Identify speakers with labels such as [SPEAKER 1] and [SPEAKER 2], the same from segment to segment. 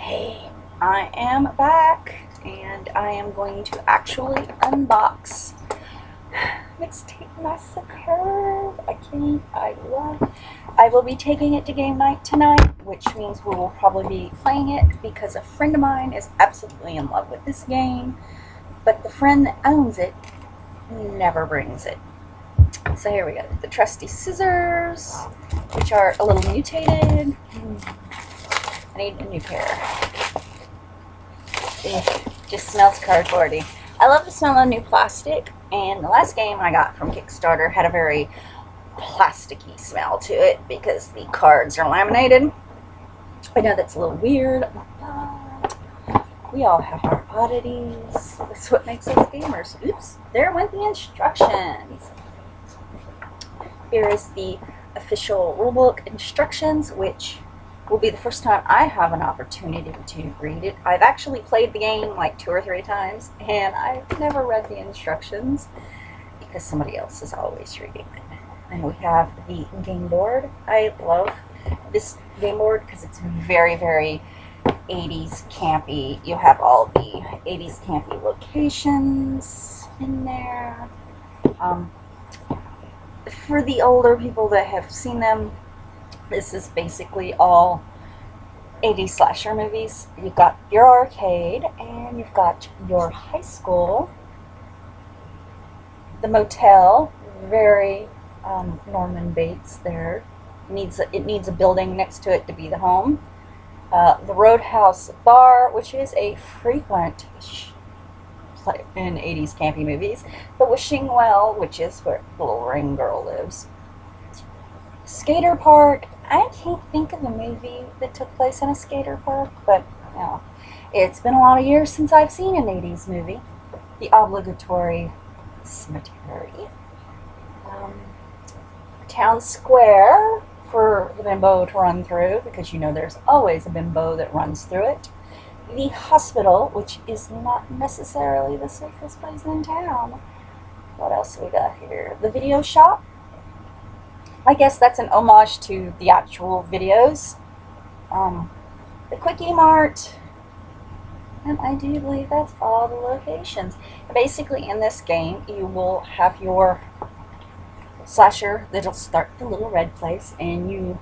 [SPEAKER 1] Hey, I am back and I am going to actually unbox Mixtape Massacre. I will be taking it to game night tonight, which means we will probably be playing it because a friend of mine is absolutely in love with this game, but the friend that owns it never brings it. So here we go. The trusty scissors, which are a little mutated. I need a new pair. It just smells cardboardy. I love the smell of new plastic, and the last game I got from Kickstarter had a very plasticky smell to it because the cards are laminated. I know that's a little weird, but we all have our oddities. That's what makes us gamers. Oops, there went the instructions. Here is the official rulebook instructions, which will be the first time I have an opportunity to read it. I've actually played the game like 2 or 3 times, and I've never read the instructions because somebody else is always reading it. And we have the game board. I love this game board because it's very, very 80s campy. You have all the 80s campy locations in there. For the older people that have seen them, this is basically all 80s slasher movies. You've got your arcade, and you've got your high school, the motel, very Norman Bates there. It needs a building next to it to be the home. The Roadhouse Bar, which is a frequent in 80s campy movies. The Wishing Well, which is where the little ring girl lives. Skater Park. I can't think of a movie that took place in a skater park, but you know, it's been a lot of years since I've seen an 80s movie. The obligatory cemetery. Town Square for the bimbo to run through, because you know there's always a bimbo that runs through it. The hospital, which is not necessarily the safest place in town. What else we got here? The video shop. I guess that's an homage to the actual videos. The Quickie Mart. And I do believe that's all the locations. Basically, in this game, you will have your slasher that'll start the little red place, and you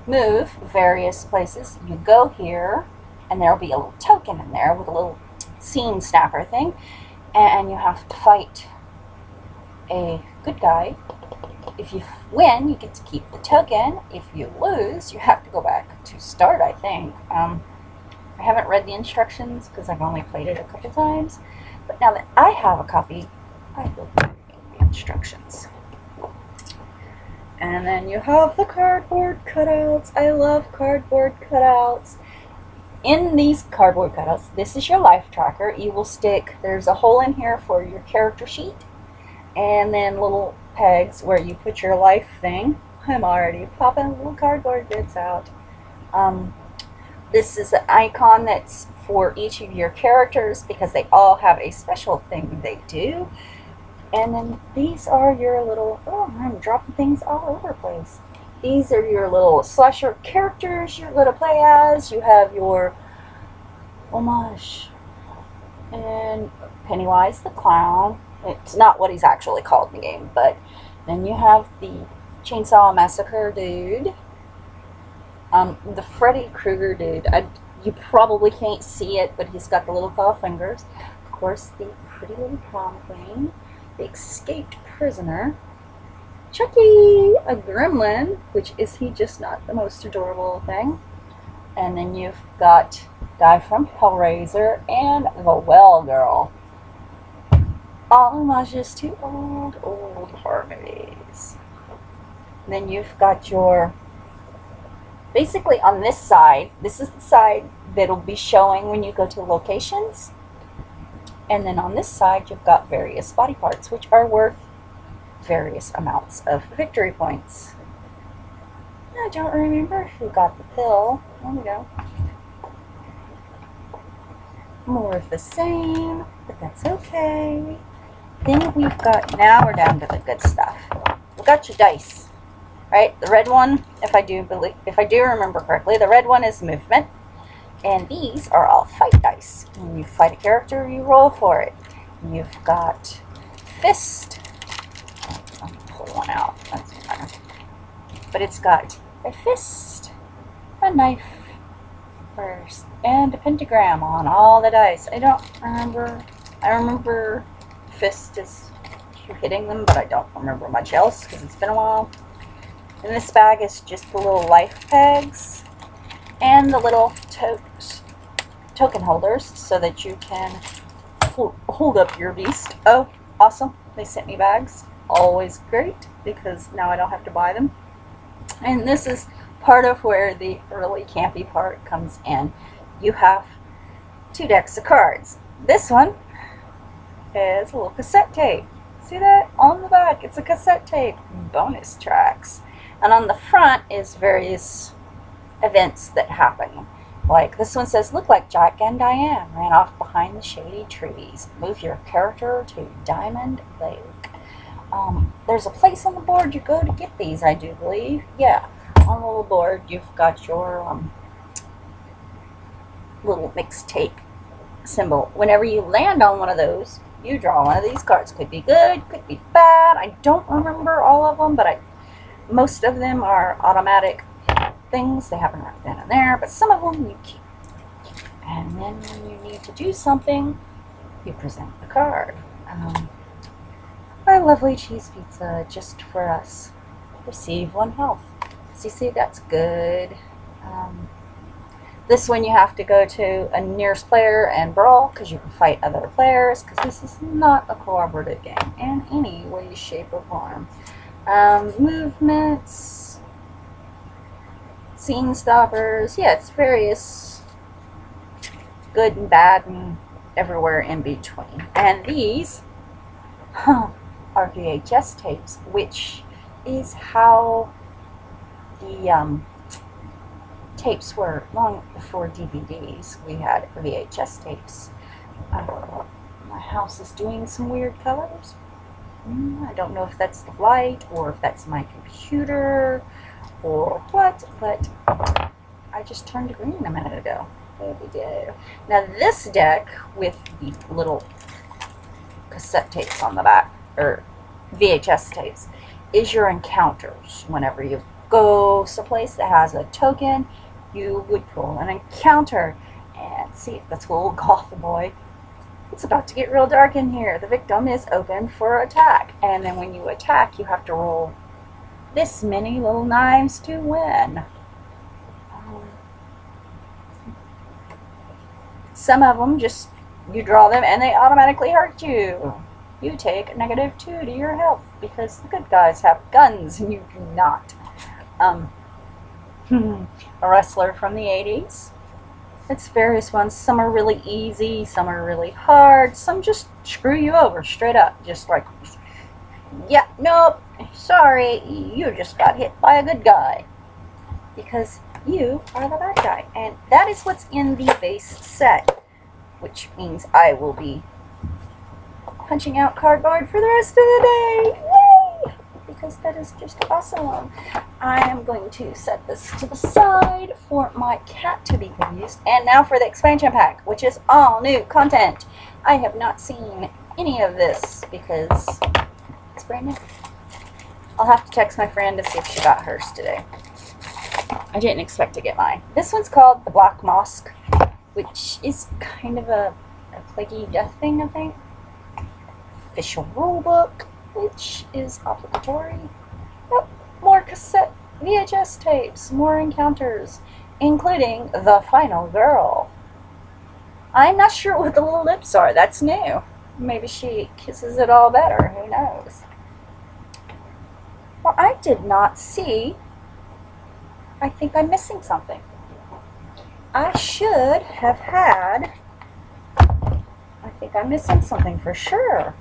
[SPEAKER 1] move various places. You go here, and there'll be a little token in there with a little scene snapper thing, and you have to fight a good guy. If you win, you get to keep the token. If you lose, you have to go back to start, I think. I haven't read the instructions because I've only played it a couple times, but now that I have a copy, I will read the instructions. And then you have the cardboard cutouts. I love cardboard cutouts. In these cardboard cutouts, this is your life tracker. You will stick, there's a hole in here for your character sheet, and then little pegs where you put your life thing. I'm already popping little cardboard bits out. This is an icon that's for each of your characters because they all have a special thing they do. And then these are your little, oh, I'm dropping things all over the place. These are your little slasher characters you're going to play as. You have your homage and Pennywise the Clown. It's not what he's actually called in the game, but then you have the Chainsaw Massacre dude, the Freddy Krueger dude. You probably can't see it, but he's got the little claw fingers. Of course, the pretty little prom queen, the escaped prisoner, Chucky, a gremlin, which is he just not the most adorable thing. And then you've got guy from Hellraiser and the Well Girl. All homages to old horror movies. And then you've got your, basically on this side, this is the side that'll be showing when you go to locations. And then on this side, you've got various body parts, which are worth various amounts of victory points. I don't remember who got the pill. There we go. More of the same, but that's okay. Then we've got, now we're down to the good stuff. We've got your dice, right? The red one, if I do remember correctly, the red one is movement. And these are all fight dice. When you fight a character, you roll for it. You've got fist. I'll pull one out. That's better. But it's got a fist, a knife, first, and a pentagram on all the dice. I don't remember. I remember fist is hitting them, but I don't remember much else because it's been a while. In this bag is just the little life pegs and the little token holders so that you can hold up your beast. Oh, awesome. They sent me bags. Always great because now I don't have to buy them. And this is part of where the really campy part comes in. You have 2 decks of cards. This one is a little cassette tape. See that? On the back, it's a cassette tape. Bonus tracks. And on the front is various events that happen. Like this one says, look like Jack and Diane ran off behind the shady trees. Move your character to Diamond Lake. There's a place on the board you go to get these, I do believe. Yeah, on the little board you've got your little mixtape symbol. Whenever you land on one of those, you draw one of these cards. Could be good, could be bad. I don't remember all of them, but most of them are automatic things. They haven't right then and there, but some of them you keep. And then when you need to do something, you present the card. Our lovely cheese pizza just for us. Receive 1 health. So you see, that's good. This one you have to go to a nearest player and brawl because you can fight other players because this is not a cooperative game in any way, shape, or form. Movements, scene stoppers. Yeah, it's various good and bad and everywhere in between. And these are VHS tapes, which is how the tapes were long before DVDs. We had VHS tapes. My house is doing some weird colors. I don't know if that's the light or if that's my computer or what, but I just turned green a minute ago. There we go. Now this deck with the little cassette tapes on the back, or VHS tapes, is your encounters. Whenever you go someplace that has a token, you would pull an encounter. And see, that's a little goth boy. It's about to get real dark in here. The victim is open for attack. And then when you attack, you have to roll this many little knives to win. Some of them just, you draw them and they automatically hurt you. You take -2 to your health because the good guys have guns and you do not. A wrestler from the 80s. It's various ones. Some are really easy, some are really hard, some just screw you over straight up. Just like, yeah, nope, sorry, you just got hit by a good guy. Because you are the bad guy. And that is what's in the base set. Which means I will be punching out cardboard for the rest of the day. Yay! Because that is just awesome. I am going to set this to the side for my cat to be used. And now for the expansion pack, which is all new content. I have not seen any of this because it's brand new. I'll have to text my friend to see if she got hers today. I didn't expect to get mine. This one's called the Black Mosque, which is kind of a plaguey death thing, I think. Official rulebook, which is obligatory. Yep, more cassette VHS tapes, more encounters, including the final girl. I'm not sure what the little lips are. That's new. Maybe she kisses it all better. Who knows? Well, I did not see. I think I'm missing something. I should have had. I think I'm missing something for sure.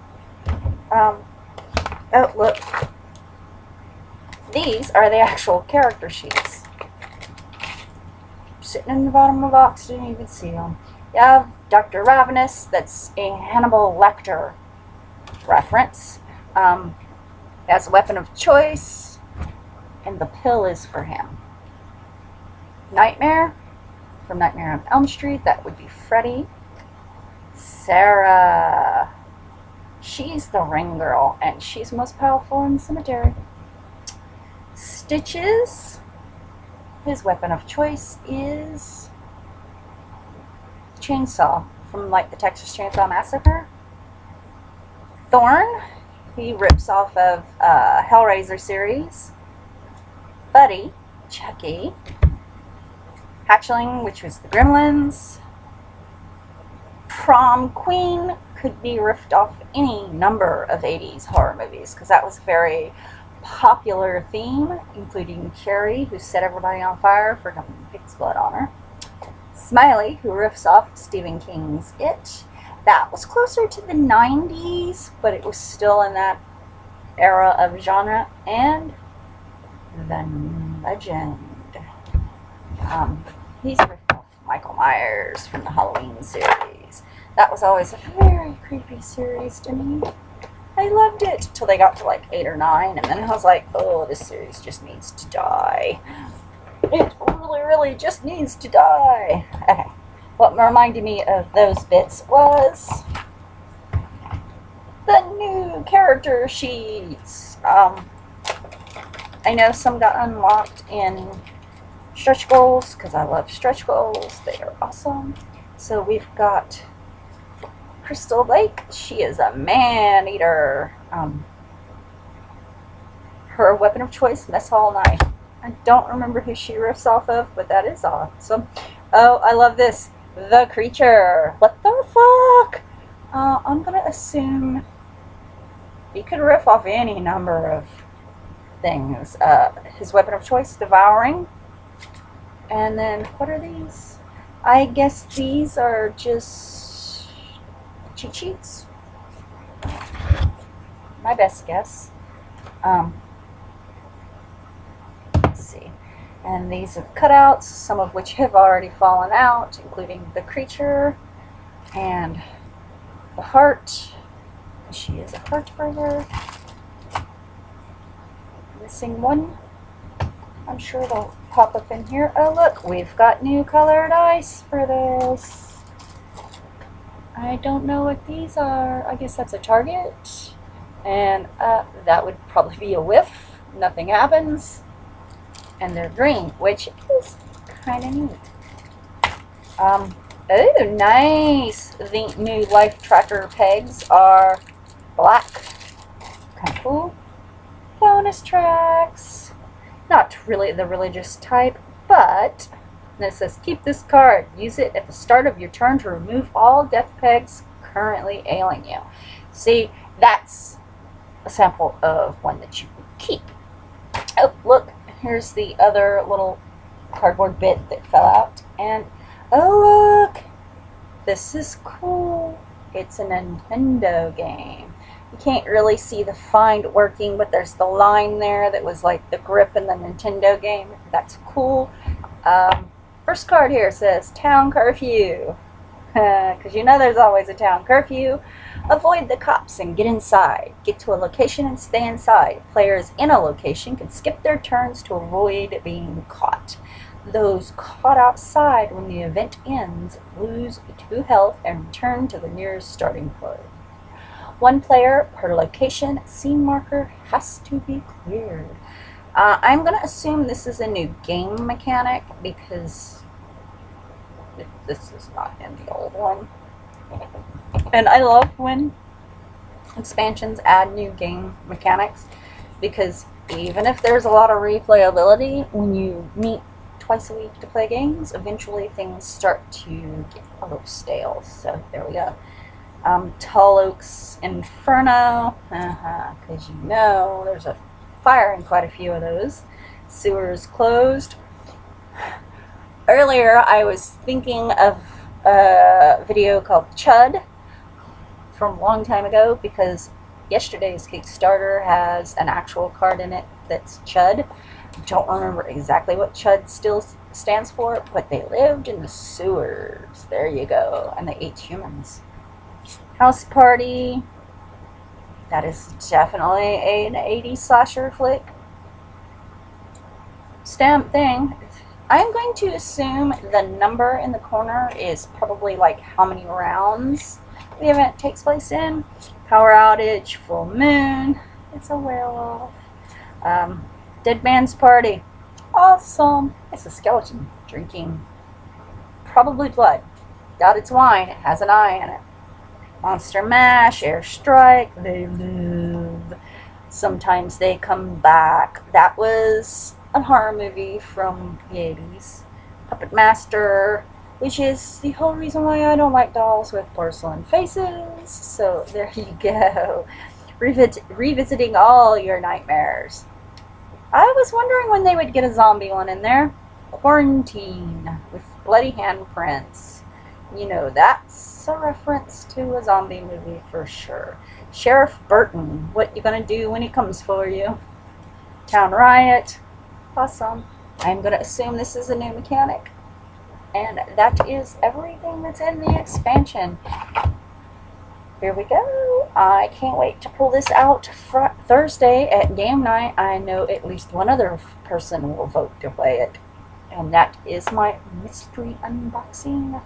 [SPEAKER 1] Oh, look. These are the actual character sheets. Sitting in the bottom of the box, didn't even see them. You have Dr. Ravenous, that's a Hannibal Lecter reference. As a weapon of choice, and the pill is for him. Nightmare, from Nightmare on Elm Street, that would be Freddy. Sarah. She's the ring girl, and she's most powerful in the cemetery. Stitches. His weapon of choice is chainsaw from like the Texas Chainsaw Massacre. Thorn. He rips off of Hellraiser series. Buddy. Chucky. Hatchling, which was the Gremlins. Prom Queen could be ripped off any number of 80s horror movies because that was a very popular theme, including Carrie, who set everybody on fire for dumping pig's blood on her. Smiley, who riffs off Stephen King's It. That was closer to the 90s, but it was still in that era of genre. And The Legend. He's ripped off Michael Myers from the Halloween series. That was always a very creepy series to me. I loved it till they got to like 8 or 9, and then I was like, oh, this series just needs to die. It really, really just needs to die. Okay. What reminded me of those bits was the new character sheets. I know some got unlocked in stretch goals because I love stretch goals. They are awesome. So we've got Crystal Lake. She is a man-eater. Her weapon of choice, mess hall knife. I don't remember who she riffs off of, but that is awesome. Oh, I love this. The Creature. What the fuck? I'm going to assume he could riff off any number of things. His weapon of choice, Devouring. And then, what are these? I guess these are just cheat sheets. My best guess. Let's see. And these are cutouts, some of which have already fallen out, including the Creature and the Heart. She is a Heartbreaker. Missing one. I'm sure they'll pop up in here. Oh, look, we've got new colored ice for this. I don't know what these are. I guess that's a target. And that would probably be a whiff. Nothing happens. And they're green, which is kind of neat. Oh, nice. The new life tracker pegs are black. Kind of cool. Bonus tracks. Not really the religious type, but and it says, keep this card. Use it at the start of your turn to remove all death pegs currently ailing you. See, that's a sample of one that you can keep. Oh, look, here's the other little cardboard bit that fell out. And, oh, look, this is cool. It's a Nintendo game. You can't really see the find working, but there's the line there that was like the grip in the Nintendo game. That's cool. First card here says Town Curfew. Because you know there's always a town curfew. Avoid the cops and get inside. Get to a location and stay inside. Players in a location can skip their turns to avoid being caught. Those caught outside when the event ends lose 2 health and return to the nearest starting point. 1 player per location. Scene marker has to be cleared. I'm going to assume this is a new game mechanic because this is not in the old one. And I love when expansions add new game mechanics because even if there's a lot of replayability, when you meet twice a week to play games, eventually things start to get a little stale. So there we go. Tall Oaks Inferno, because you know there's a fire in quite a few of those. Sewers closed. Earlier I was thinking of a video called Chud from a long time ago because yesterday's Kickstarter has an actual card in it that's Chud. Don't remember exactly what Chud still stands for, but they lived in the sewers. There you go. And they ate humans. House Party. That is definitely an 80s slasher flick. Stamp Thing. I'm going to assume the number in the corner is probably like how many rounds the event takes place in. Power outage, full moon, it's a werewolf. Dead man's party, awesome. It's a skeleton drinking probably blood. Doubt it's wine, it has an eye in it. Monster Mash, Airstrike, they live. Sometimes they come back. That was a horror movie from the 80s. Puppet Master, which is the whole reason why I don't like dolls with porcelain faces. So there you go. Revisiting all your nightmares. I was wondering when they would get a zombie one in there. Quarantine with bloody handprints. You know, that's a reference to a zombie movie for sure. Sheriff Burton, what you gonna do when he comes for you? Town Riot, awesome. I'm gonna assume this is a new mechanic. And that is everything that's in the expansion. Here we go. I can't wait to pull this out Thursday at game night. I know at least one other person will vote to play it. And that is my mystery unboxing.